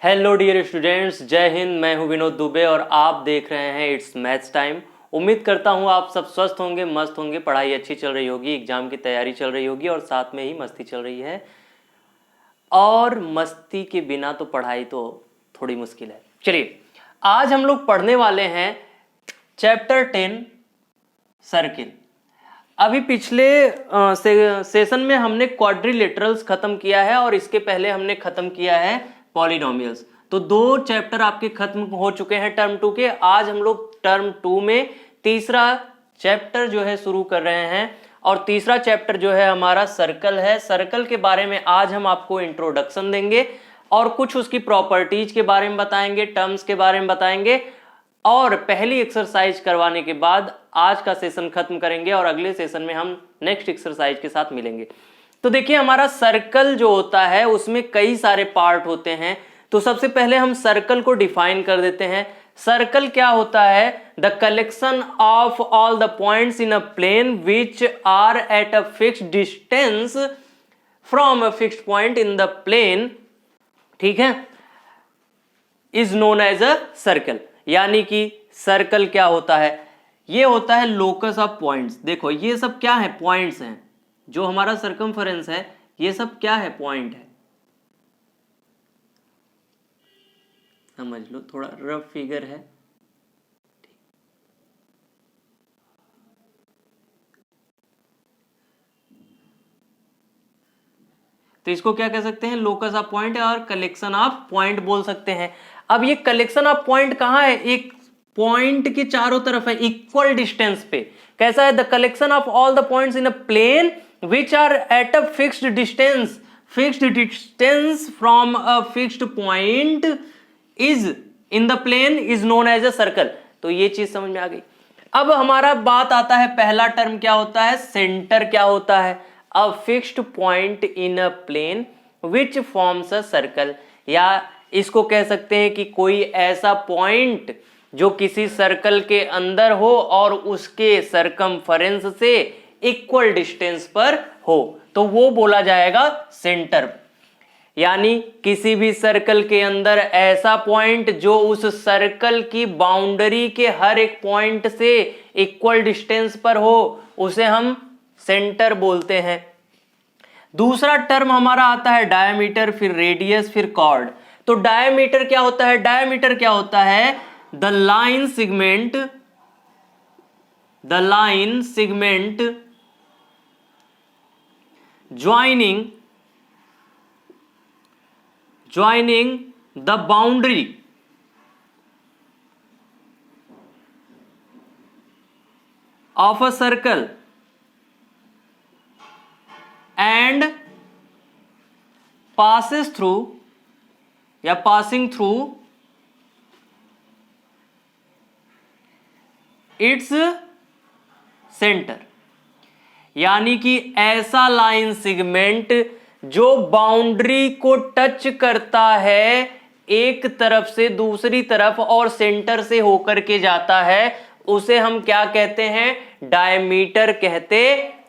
Hello dear students, जय हिंद। मैं हूं विनोद दुबे और आप देख रहे हैं इट्स मैथ्स टाइम। उम्मीद करता हूं आप सब स्वस्थ होंगे, मस्त होंगे, पढ़ाई अच्छी चल रही होगी, एग्जाम की तैयारी चल रही होगी और साथ में ही मस्ती चल रही है। और मस्ती के बिना तो पढ़ाई तो थोड़ी मुश्किल है। चलिए, आज हम लोग पढ़ने वाले हैं चैप्टर 10 सर्किल। अभी पिछले सेशन में हमने क्वाड्रिलेटरल्स खत्म किया है और इसके पहले हमने खत्म किया है पॉलिनोमियल्स। तो दो चैप्टर आपके खत्म हो चुके हैं टर्म 2 के। आज हम लोग टर्म 2 में तीसरा चैप्टर जो है शुरू कर रहे हैं और तीसरा चैप्टर जो है हमारा सर्कल है। सर्कल के बारे में आज हम आपको इंट्रोडक्शन देंगे और कुछ उसकी प्रॉपर्टीज के बारे में बताएंगे, टर्म्स के बारे में बताएंगे और पहली एक्सरसाइज करवाने के बाद आज का सेशन खत्म करेंगे और अगले सेशन में हम नेक्स्ट एक्सरसाइज के साथ मिलेंगे। तो देखिए, हमारा सर्कल जो होता है उसमें कई सारे पार्ट होते हैं। तो सबसे पहले हम सर्कल को डिफाइन कर देते हैं। सर्कल क्या होता है? The collection of all the points in a plane which are at a fixed distance from a fixed point in the plane, ठीक है, is known as a circle. यानी कि सर्कल क्या होता है? ये होता है लोकस ऑफ पॉइंट्स। देखो, ये सब क्या है? पॉइंट्स हैं। जो हमारा सर्कमफरेंस है ये सब क्या है? पॉइंट है। समझ लो, थोड़ा रफ फिगर है। तो इसको क्या कह सकते हैं? लोकस ऑफ पॉइंट और कलेक्शन ऑफ पॉइंट बोल सकते हैं। अब ये कलेक्शन ऑफ पॉइंट कहां है? एक पॉइंट के चारों तरफ है, इक्वल डिस्टेंस पे। कैसा है? The collection of all the points in a plane which are at a fixed distance from a fixed point is in the plane is known as a circle. तो ये चीज समझ में आ गई। अब हमारा बात आता है, पहला टर्म क्या होता है? सेंटर क्या होता है? A fixed point in a plane which forms a circle. या इसको कह सकते हैं कि कोई ऐसा पॉइंट जो किसी सर्कल के अंदर हो और उसके सरकमफरेंस से इक्वल डिस्टेंस पर हो, तो वो बोला जाएगा सेंटर। यानी किसी भी सर्कल के अंदर ऐसा पॉइंट जो उस सर्कल की बाउंड्री के हर एक पॉइंट से इक्वल डिस्टेंस पर हो, उसे हम सेंटर बोलते हैं। दूसरा टर्म हमारा आता है डायमीटर, फिर रेडियस, फिर कॉर्ड। तो डायमीटर क्या होता है? डायमीटर क्या होता है? The line segment joining the boundary of a circle and passing through its center। यानी कि ऐसा लाइन सिगमेंट जो बाउंड्री को टच करता है एक तरफ से दूसरी तरफ और सेंटर से होकर के जाता है, उसे हम क्या कहते हैं? डायमीटर कहते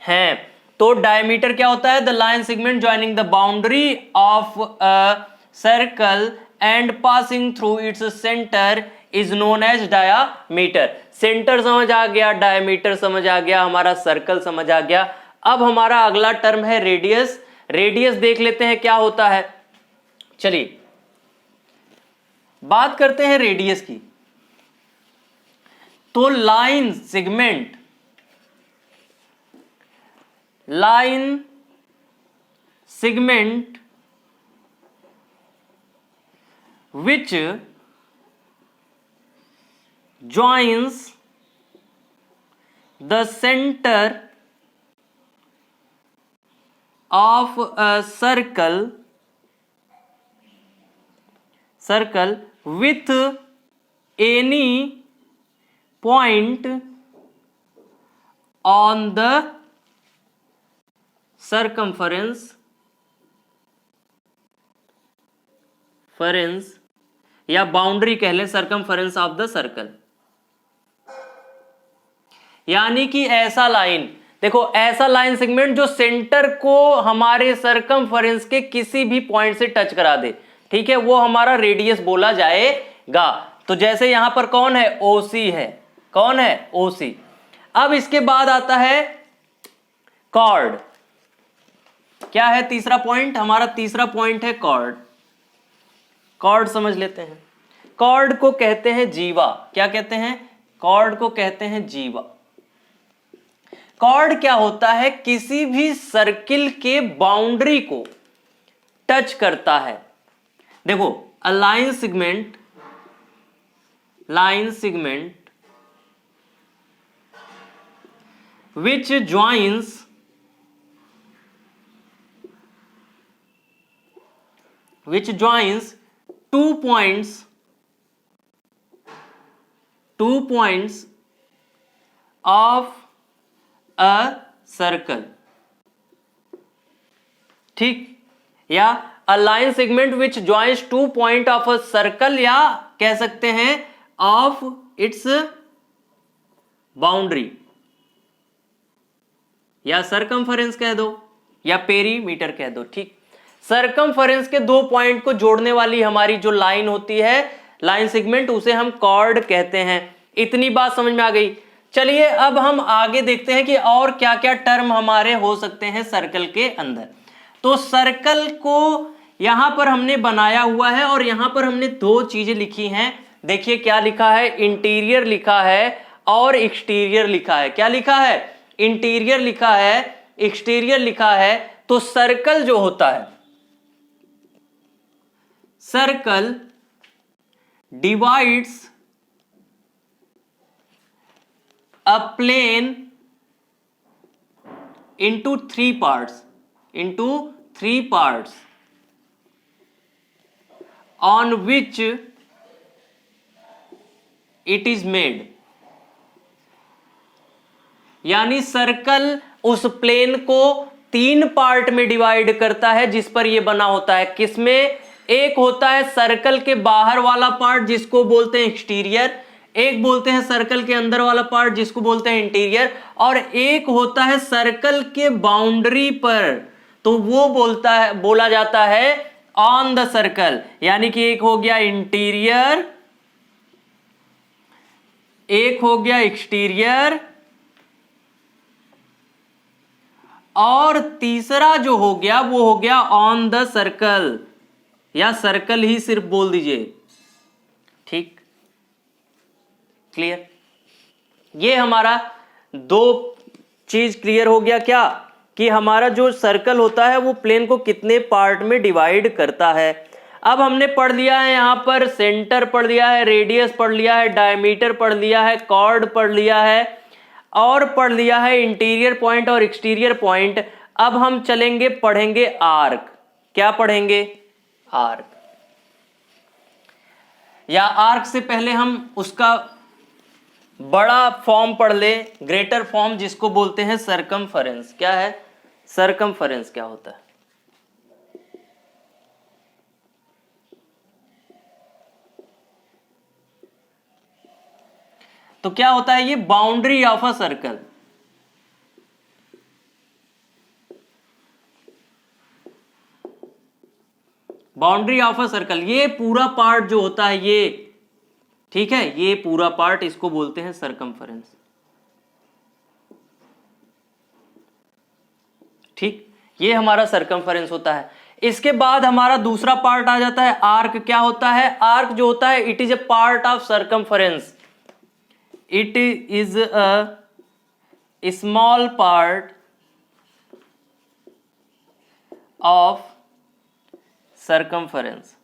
हैं। तो डायमीटर क्या होता है? The line segment joining the boundary of a circle and passing through its centre is known as diameter. Centre समझ आ गया, डायमीटर समझ आ गया, हमारा सर्कल समझ आ गया। अब हमारा अगला टर्म है रेडियस। रेडियस देख लेते हैं क्या होता है। चलिए बात करते हैं रेडियस की। तो line segment which joins the center of a circle with any point on the circumference या बाउंड्री कह लें, सर्कमफरेंस ऑफ द सर्कल। यानी कि ऐसा लाइन, देखो ऐसा लाइन सेगमेंट जो सेंटर को हमारे सरकमफरेंस के किसी भी पॉइंट से टच करा दे, ठीक है, वो हमारा रेडियस बोला जाएगा। तो जैसे यहां पर कौन है, ओसी है, कौन है, ओसी। अब इसके बाद आता है कॉर्ड। क्या है तीसरा पॉइंट, हमारा तीसरा पॉइंट है कॉर्ड। कॉर्ड समझ लेते हैं। कॉर्ड को कहते हैं जीवा। क्या कहते हैं, कॉर्ड को कहते हैं जीवा। कॉर्ड क्या होता है, किसी भी सर्किल के बाउंड्री को टच करता है। देखो, a line segment which joins two points of a circle, ठीक, या a line segment which joins two point of a circle, या कह सकते हैं of its boundary, या सरकमफरेंस कह दो, या पेरीमीटर कह दो। ठीक, सरकमफरेंस के दो पॉइंट को जोड़ने वाली हमारी जो लाइन होती है, लाइन सेगमेंट, उसे हम कॉर्ड कहते हैं। इतनी बात समझ में आ गई। चलिए अब हम आगे देखते हैं कि और क्या क्या टर्म हमारे हो सकते हैं सर्कल के अंदर। तो सर्कल को यहां पर हमने बनाया हुआ है और यहां पर हमने दो चीजें लिखी हैं। देखिए क्या लिखा है, इंटीरियर लिखा है और एक्सटीरियर लिखा है। क्या लिखा है, इंटीरियर लिखा है, एक्सटीरियर लिखा है। तो सर्कल जो होता है, circle divides a plane into three parts on which it is made। यानी सर्कल उस प्लेन को तीन पार्ट में डिवाइड करता है जिस पर यह बना होता है। किसमें, एक होता है सर्कल के बाहर वाला पार्ट जिसको बोलते हैं एक्सटीरियर, एक बोलते हैं सर्कल के अंदर वाला पार्ट जिसको बोलते हैं इंटीरियर, और एक होता है सर्कल के बाउंड्री पर, तो वो बोला जाता है ऑन द सर्कल। यानी कि एक हो गया इंटीरियर, एक हो गया एक्सटीरियर, और तीसरा जो हो गया वो हो गया ऑन द सर्कल, या सर्कल ही सिर्फ बोल दीजिए। ठीक, क्लियर। ये हमारा दो चीज क्लियर हो गया। क्या, कि हमारा जो सर्कल होता है वो प्लेन को कितने पार्ट में डिवाइड करता है। अब हमने पढ़ लिया है यहां पर सेंटर पढ़ लिया है, रेडियस पढ़ लिया है, डायमीटर पढ़ लिया है, कॉर्ड पढ़ लिया है, और पढ़ लिया है इंटीरियर पॉइंट और एक्सटीरियर पॉइंट। अब हम चलेंगे, पढ़ेंगे आर्क। क्या पढ़ेंगे, आर्क। या आर्क से पहले हम उसका बड़ा फॉर्म पढ़ ले, ग्रेटर फॉर्म, जिसको बोलते हैं सरकमफरेंस। क्या है, सरकमफरेंस क्या होता है। तो क्या होता है, ये boundary of a circle. Boundary of a circle, ये पूरा पार्ट जो होता है ये, ठीक है, ये पूरा पार्ट, इसको बोलते हैं सरकमफरेंस। ठीक, ये हमारा सरकमफरेंस होता है। इसके बाद हमारा दूसरा पार्ट आ जाता है आर्क। क्या होता है, आर्क जो होता है, it is a part of circumference. It is a small part of circumference.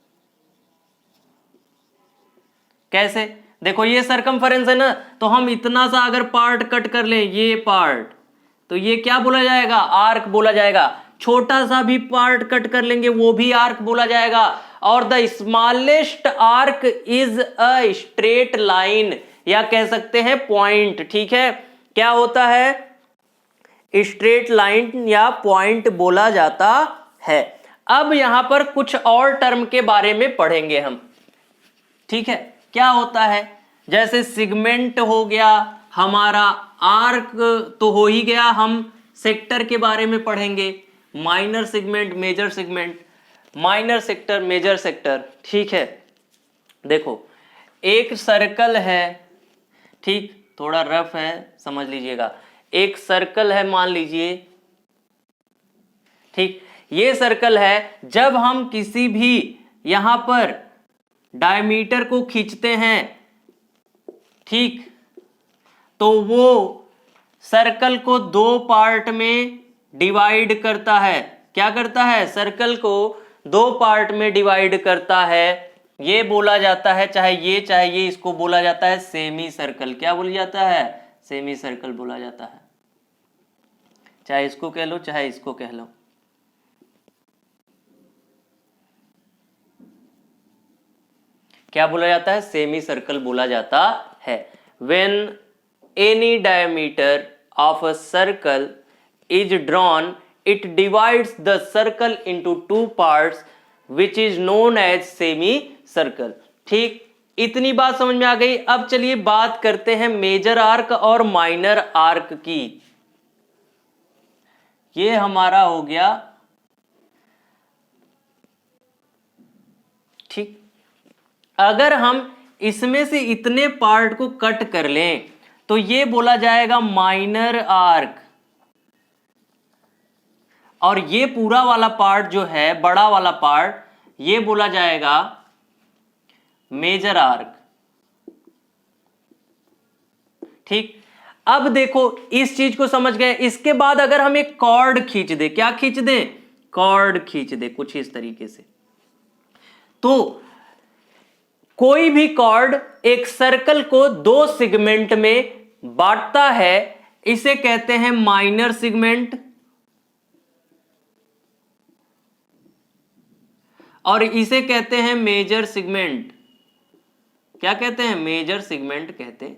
कैसे, देखो ये सरकमफरेंस है ना, तो हम इतना सा अगर पार्ट कट कर लें, ये पार्ट, तो ये क्या बोला जाएगा, आर्क बोला जाएगा। छोटा सा भी पार्ट कट कर लेंगे वो भी आर्क बोला जाएगा। और the smallest arc is a straight line, या कह सकते हैं पॉइंट। ठीक है, क्या होता है, स्ट्रेट लाइन या पॉइंट बोला जाता है। अब यहां पर कुछ और टर्म के बारे में पढ़ेंगे हम। ठीक है, क्या होता है, जैसे सिगमेंट हो गया हमारा, आर्क तो हो ही गया, हम सेक्टर के बारे में पढ़ेंगे, minor segment, major segment. Minor sector, major sector, ठीक है। देखो एक सर्कल है, ठीक, थोड़ा रफ है समझ लीजिएगा। एक सर्कल है मान लीजिए, ठीक, ये सर्कल है। जब हम किसी भी यहां पर डायमीटर को खींचते हैं, ठीक, तो वो सर्कल को दो पार्ट में डिवाइड करता है। क्या करता है? सर्कल को दो पार्ट में डिवाइड करता है। ये बोला जाता है, चाहे ये, इसको बोला जाता है सेमी सर्कल। क्या बोला जाता है? सेमी सर्कल बोला जाता है। चाहे इसको कह लो, चाहे इसको कह लो। क्या बोला जाता है? सेमी सर्कल बोला जाता है। When any diameter of a circle is drawn, it divides the circle into two parts, which is known as semicircle। ठीक, इतनी बात समझ में आ गई। अब चलिए बात करते हैं मेजर आर्क और माइनर आर्क की। ये हमारा हो गया, ठीक। अगर हम इसमें से इतने पार्ट को कट कर लें तो ये बोला जाएगा माइनर आर्क, और ये पूरा वाला पार्ट जो है, बड़ा वाला पार्ट, ये बोला जाएगा मेजर आर्क। ठीक, अब देखो इस चीज को समझ गए। इसके बाद अगर हम एक कॉर्ड खींच दे, क्या खींच दे? कॉर्ड खींच दे कुछ इस तरीके से, तो कोई भी कॉर्ड एक सर्कल को दो सेगमेंट में बांटता है, इसे कहते हैं माइनर सेगमेंट, और इसे कहते हैं मेजर सेगमेंट। क्या कहते हैं? मेजर सेगमेंट कहते हैं।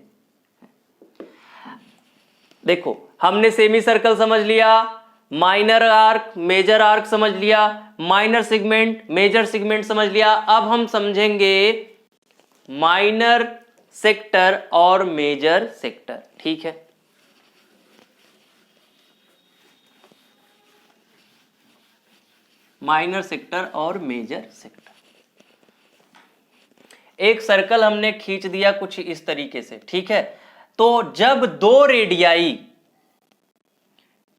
देखो हमने सेमी सर्कल समझ लिया, माइनर आर्क, मेजर आर्क समझ लिया, माइनर सेगमेंट, मेजर सेगमेंट समझ लिया। अब हम समझेंगे माइनर सेक्टर और मेजर सेक्टर। ठीक है, माइनर सेक्टर और मेजर सेक्टर। एक सर्कल हमने खींच दिया कुछ इस तरीके से, ठीक है। तो जब दो रेडियाई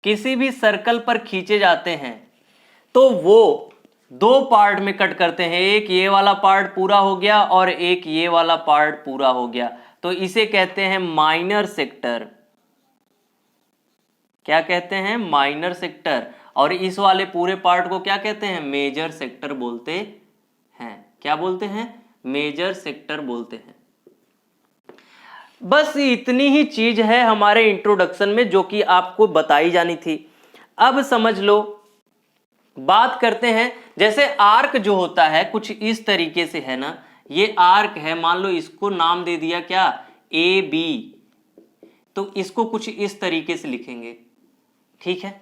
किसी भी सर्कल पर खींचे जाते हैं तो वो दो पार्ट में कट करते हैं। एक ये वाला पार्ट पूरा हो गया और एक ये वाला पार्ट पूरा हो गया, तो इसे कहते हैं माइनर सेक्टर। क्या कहते हैं? Minor sector. और इस वाले पूरे पार्ट को क्या कहते हैं? मेजर सेक्टर बोलते हैं। क्या बोलते हैं? मेजर सेक्टर बोलते हैं। बस इतनी ही चीज है हमारे इंट्रोडक्शन में जो कि आपको बताई जानी थी। अब समझ लो, बात करते हैं। जैसे आर्क जो होता है कुछ इस तरीके से है ना, ये आर्क है, मान लो इसको नाम दे दिया क्या? ए बी, तो इसको कुछ इस तरीके से लिखेंगे, ठीक है।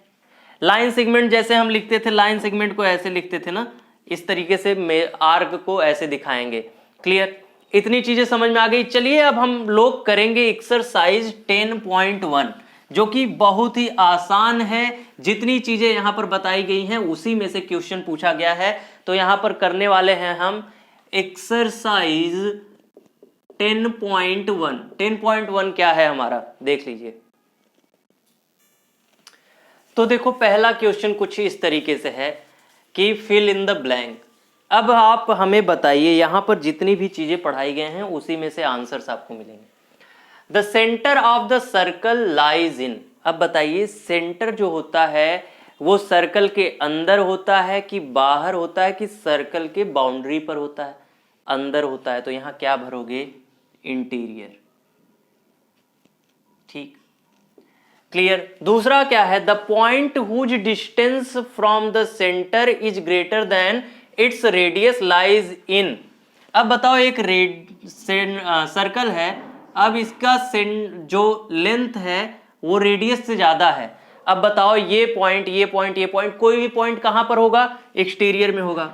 लाइन सेगमेंट जैसे हम लिखते थे, लाइन सेगमेंट को ऐसे लिखते थे ना, इस तरीके से आर्क को ऐसे दिखाएंगे। क्लियर? इतनी चीजें समझ में आ गई। चलिए अब हम लोग करेंगे एक्सरसाइज 10.1 जो कि बहुत ही आसान है। जितनी चीजें यहां पर बताई गई हैं उसी में से क्वेश्चन पूछा गया है। तो यहां पर करने वाले हैं हम एक्सरसाइज 10.1। 10.1 क्या है हमारा, देख लीजिए। तो देखो पहला क्वेश्चन कुछ इस तरीके से है कि फिल इन द ब्लैंक। अब आप हमें बताइए, यहां पर जितनी भी चीजें पढ़ाई गए हैं उसी में से आंसर्स आपको मिलेंगे। The centre of the circle lies in. अब बताइए सेंटर जो होता है वो सर्कल के अंदर होता है कि बाहर होता है कि सर्कल के बाउंड्री पर होता है? अंदर होता है। तो यहां क्या भरोगे? इंटीरियर। ठीक, क्लियर। दूसरा क्या है? The point whose distance from the centre is greater than its radius lies in. अब बताओ एक सर्कल है, अब इसका जो लेंथ है वो रेडियस से ज्यादा है। अब बताओ ये पॉइंट, ये पॉइंट, ये पॉइंट, कोई भी पॉइंट कहां पर होगा? एक्सटीरियर में होगा।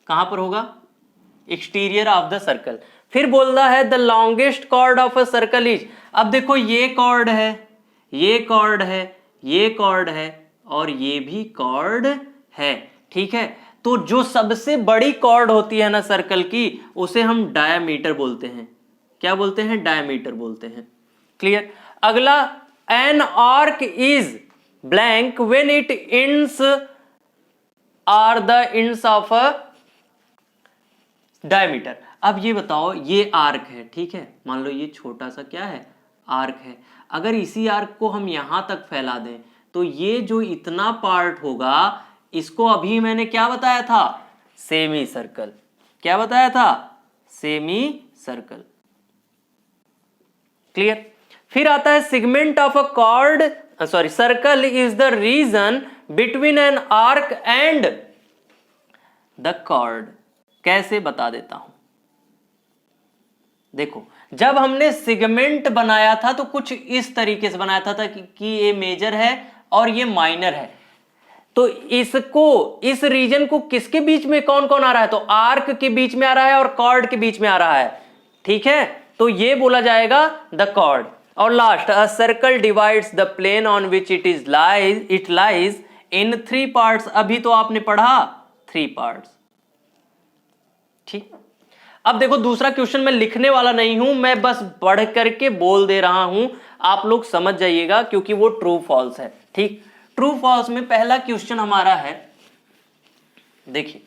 कहां पर होगा? Exterior of the circle. फिर बोल रहा है the longest chord of a circle is. अब देखो ये कॉर्ड है, ये कॉर्ड है, ये कॉर्ड है और ये भी कॉर्ड है, ठीक है। तो जो सबसे बड़ी कॉर्ड होती है ना सर्कल की, उसे हम डायमीटर बोलते हैं। क्या बोलते हैं? डायमीटर बोलते हैं। क्लियर? अगला, an arc is blank when it ends are the ends of a diameter. अब ये बताओ, ये आर्क है, ठीक है, मान लो ये छोटा सा क्या है? आर्क है। अगर इसी आर्क को हम यहां तक फैला दें तो ये जो इतना पार्ट होगा, इसको अभी मैंने क्या बताया था? Semicircle. क्या बताया था? Semicircle. क्लियर? फिर आता है segment of a chord, sorry, circle is the region between an arc and the chord. कैसे? बता देता हूं। देखो, जब हमने सेगमेंट बनाया था तो कुछ इस तरीके से बनाया था कि ये मेजर है और ये माइनर है। तो इसको, इस रीजन को किसके बीच में कौन कौन आ रहा है? तो आर्क के बीच में आ रहा है और कॉर्ड के बीच में आ रहा है, ठीक है, तो ये बोला जाएगा द कॉर्ड। और last, a circle divides the plane on which it lies in 3 parts. अभी तो आपने पढ़ा 3 पार्ट्स, ठीक। अब देखो, दूसरा क्वेश्चन मैं लिखने वाला नहीं हूं, मैं बस पढ़ करके बोल दे रहा हूं, आप लोग समझ जाइएगा, क्योंकि वो ट्रू फॉल्स है, ठीक। ट्रू फॉल्स में पहला क्वेश्चन हमारा है, देखिए,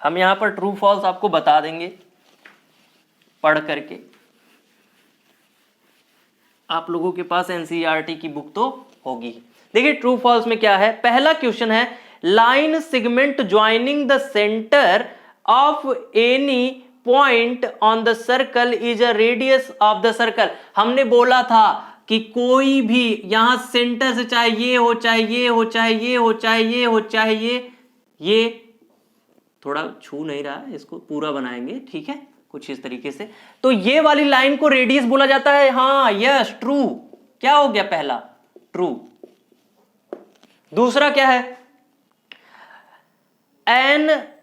हम यहां पर ट्रू फॉल्स आपको बता देंगे पढ़ करके। आप लोगों के पास एनसीईआरटी की बुक तो होगी। देखिए, ट्रू फॉल्स में क्या है। पहला क्वेश्चन है, line segment joining the centre of any point on the circle is a radius of the circle. हमने बोला था कि कोई भी यहां सेंटर से, चाहे ये हो, चाहे ये हो, चाहे ये हो, चाहे ये हो, चाहे ये थोड़ा छू नहीं रहा है, इसको पूरा बनाएंगे, ठीक है, कुछ इस तरीके से। तो ये वाली लाइन को रेडियस बोला जाता है। हाँ, यस, ट्रू। क्या हो गया? पहला ट्रू। दूसरा क्या है?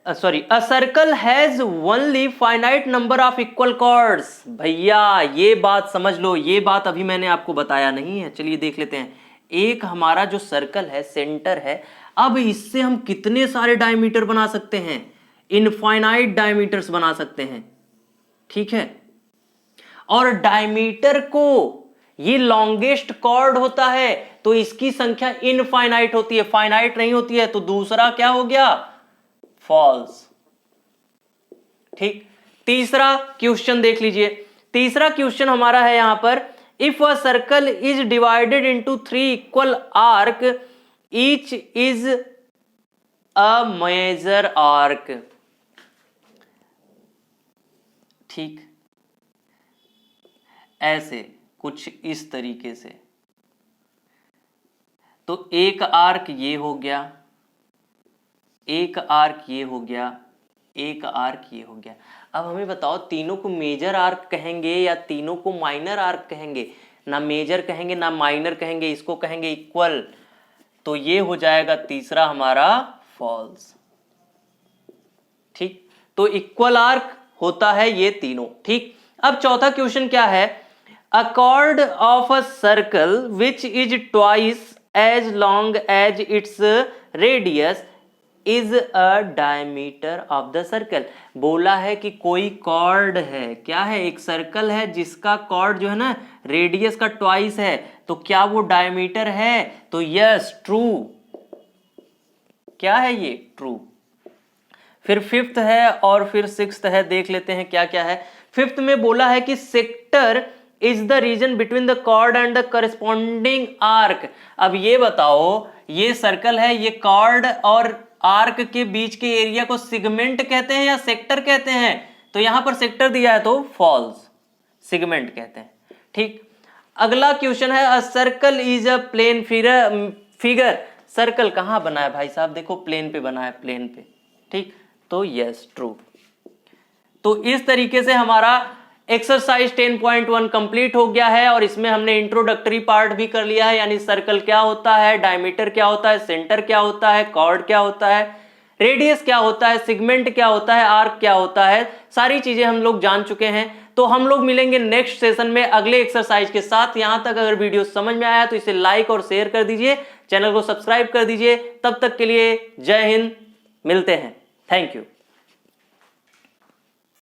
a circle has only finite number of equal chords। भैया ये बात समझ लो, ये बात अभी मैंने आपको बताया नहीं है। चलिए देख लेते हैं। एक हमारा जो सर्कल है, सेंटर है, अब इससे हम कितने सारे डायमीटर बना सकते हैं? इनफाइनाइट डायमीटर्स बना सकते हैं, ठीक है। और डायमीटर को, ये लॉन्गेस्ट कॉर्ड होता है, तो इसकी संख्या इनफाइनाइट होती है, फाइनाइट नहीं होती है। तो दूसरा क्या हो गया? फॉल्स, ठीक। तीसरा क्वेश्चन देख लीजिए। तीसरा क्वेश्चन हमारा है यहां पर, if a circle is divided into 3 equal arc, each is a major arc, ठीक, ऐसे कुछ इस तरीके से। तो एक आर्क ये हो गया, एक आर्क ये हो गया, एक आर्क ये हो गया। अब हमें बताओ, तीनों को मेजर आर्क कहेंगे या तीनों को माइनर आर्क कहेंगे? ना मेजर कहेंगे ना माइनर कहेंगे, इसको कहेंगे इक्वल। तो ये हो जाएगा तीसरा हमारा फॉल्स, ठीक। तो इक्वल आर्क होता है ये तीनों, ठीक। अब चौथा क्वेश्चन क्या है, a chord of a circle which is twice as long as its radius is a diameter of the circle. बोला है कि कोई कॉर्ड है, क्या है, एक सर्कल है जिसका कॉर्ड जो है ना, रेडियस का ट्वाइस है, तो क्या वो डायमीटर है? तो यस, ट्रू। क्या है ये? ट्रू। फिर फिफ्थ है और फिर सिक्स्थ है, देख लेते हैं क्या क्या है। फिफ्थ में बोला है कि sector is the region between the chord and the corresponding arc. अब ये बताओ, ये सर्कल है, ये कॉर्ड और आर्क के बीच के एरिया को सेगमेंट कहते हैं या सेक्टर कहते हैं? तो यहां पर सेक्टर दिया है तो फॉल्स, सेगमेंट कहते हैं, ठीक। अगला क्वेश्चन है, a circle is a plane figure. Circle कहां बना है भाई साहब? देखो, प्लेन पे बना है, प्लेन पे, ठीक। तो यस, ट्रू। तो इस तरीके से हमारा एक्सरसाइज 10.1 कंप्लीट हो गया है और इसमें हमने इंट्रोडक्टरी पार्ट भी कर लिया है, यानी सर्कल क्या होता है, डायमीटर क्या होता है, सेंटर क्या होता है, कॉर्ड क्या होता है, रेडियस क्या होता है, सेगमेंट क्या होता है, आर्क क्या होता है, सारी चीजें हम लोग जान चुके हैं। तो हम लोग मिलेंगे नेक्स्ट सेशन में अगले एक्सरसाइज के साथ। यहां तक अगर वीडियो समझ में आया तो इसे लाइक और शेयर कर दीजिए। चैनल को सब्सक्राइब कर दीजिए। तब तक के लिए जय हिंद, मिलते हैं। Thank you.